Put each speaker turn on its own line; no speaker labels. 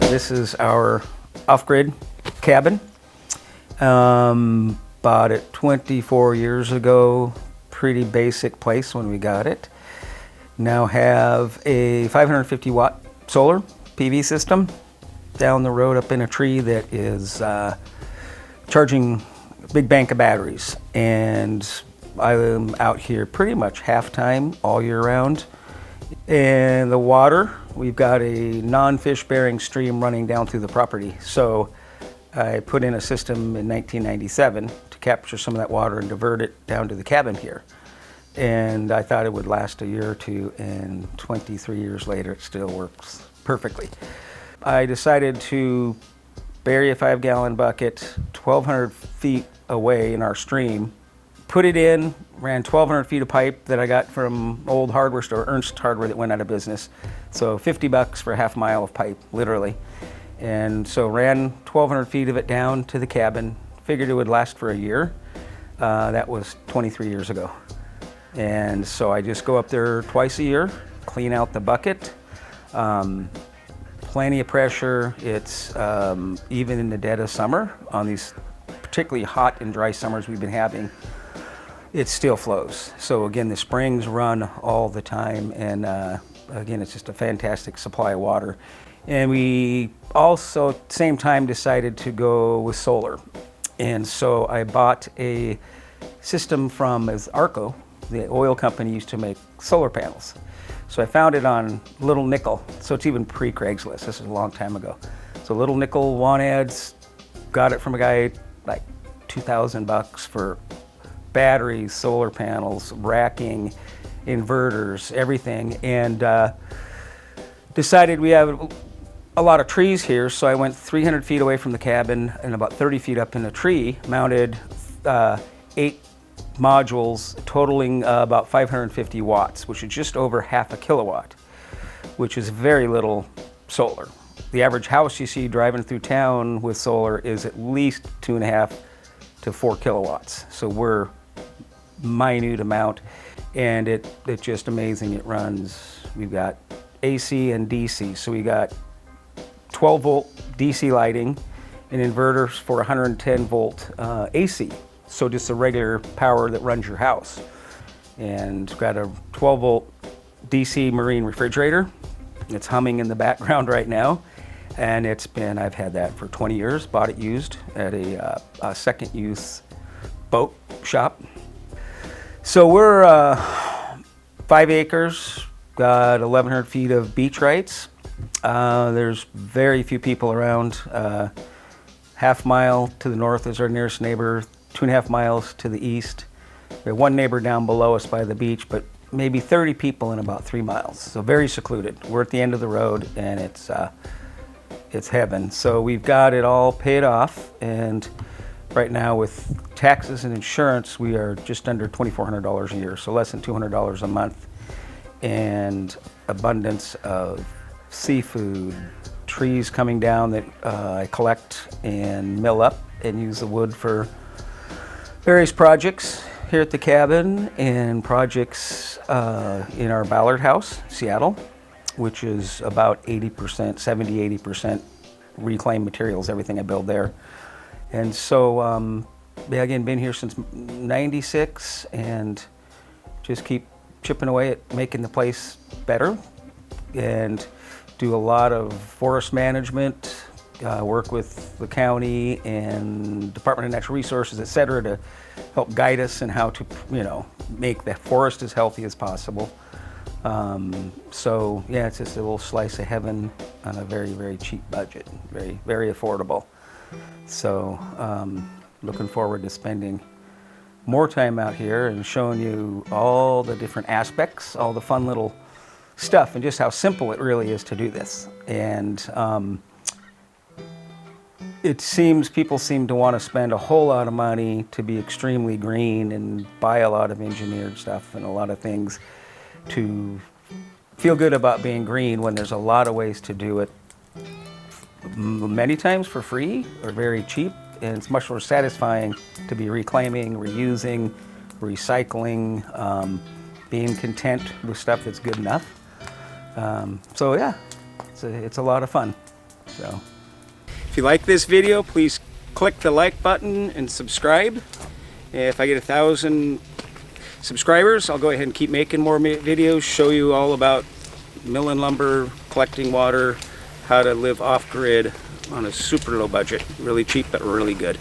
This is our off-grid cabin. Bought it 24 years ago. Pretty basic place when we got it. Now have a 550 watt solar PV system down the road up in a tree that is charging a big bank of batteries. And I'm out here pretty much half time all year round. And the water, we've got a non-fish bearing stream running down through the property. So I put in a system in 1997 to capture some of that water and divert it down to the cabin here. And I thought it would last a year or two, and 23 years later it still works perfectly. I decided to bury a 5-gallon bucket 1,200 feet away in our stream, put it in, ran 1,200 feet of pipe that I got from old hardware store, Ernst Hardware, that went out of business. So $50 for a half mile of pipe, literally. And so ran 1,200 feet of it down to the cabin, figured it would last for a year. That was 23 years ago. And so I just go up there twice a year, clean out the bucket. Plenty of pressure. It's even in the dead of summer, on these particularly hot and dry summers we've been having, it still flows. So again, the springs run all the time, and again, it's just a fantastic supply of water. And we also, at the same time, decided to go with solar. And so I bought a system from Arco. The oil company used to make solar panels. So I found it on Little Nickel. So it's even pre-Craigslist. This is a long time ago. So Little Nickel want ads, got it from a guy like $2,000 for batteries, solar panels, racking, inverters, everything. And decided we have a lot of trees here. So I went 300 feet away from the cabin and about 30 feet up in a tree, mounted 8 modules totaling about 550 watts, which is just over half a kilowatt, which is very little solar. The average house you see driving through town with solar is at least 2.5 to 4 kilowatts. So we're minute amount, and it's just amazing. It runs, we've got AC and DC. So we got 12 volt DC lighting and inverters for 110 volt AC. So just a regular power that runs your house. And got a 12 volt DC marine refrigerator. It's humming in the background right now. And I've had that for 20 years, bought it used at a second use boat shop. So we're 5 acres, got 1,100 feet of beach rights. There's very few people around. Half mile to the north is our nearest neighbor, 2.5 miles to the east. We have one neighbor down below us by the beach, but maybe 30 people in about 3 miles. So very secluded. We're at the end of the road, and it's heaven. So we've got it all paid off, and right now with taxes and insurance, we are just under $2,400 a year, so less than $200 a month, and abundance of seafood, trees coming down that I collect and mill up and use the wood for various projects here at the cabin, and projects in our Ballard house, Seattle, which is about 80%, 70-80% reclaimed materials, everything I build there. And so, yeah, again, been here since '96, and just keep chipping away at making the place better, and do a lot of forest management, work with the county and Department of Natural Resources, et cetera, to help guide us in how to, make the forest as healthy as possible. So yeah, it's just a little slice of heaven on a very, very cheap budget, very, very affordable. So looking forward to spending more time out here and showing you all the different aspects, all the fun little stuff, and just how simple it really is to do this. And people seem to want to spend a whole lot of money to be extremely green and buy a lot of engineered stuff and a lot of things to feel good about being green, when there's a lot of ways to do it, many times for free or very cheap. And it's much more satisfying to be reclaiming, reusing, recycling, being content with stuff that's good enough. So yeah, it's a lot of fun. So if you like this video, please click the like button and subscribe. If I get 1,000 subscribers, I'll go ahead and keep making more videos, show you all about milling lumber, collecting water, how to live off-grid on a super low budget. Really cheap, but really good.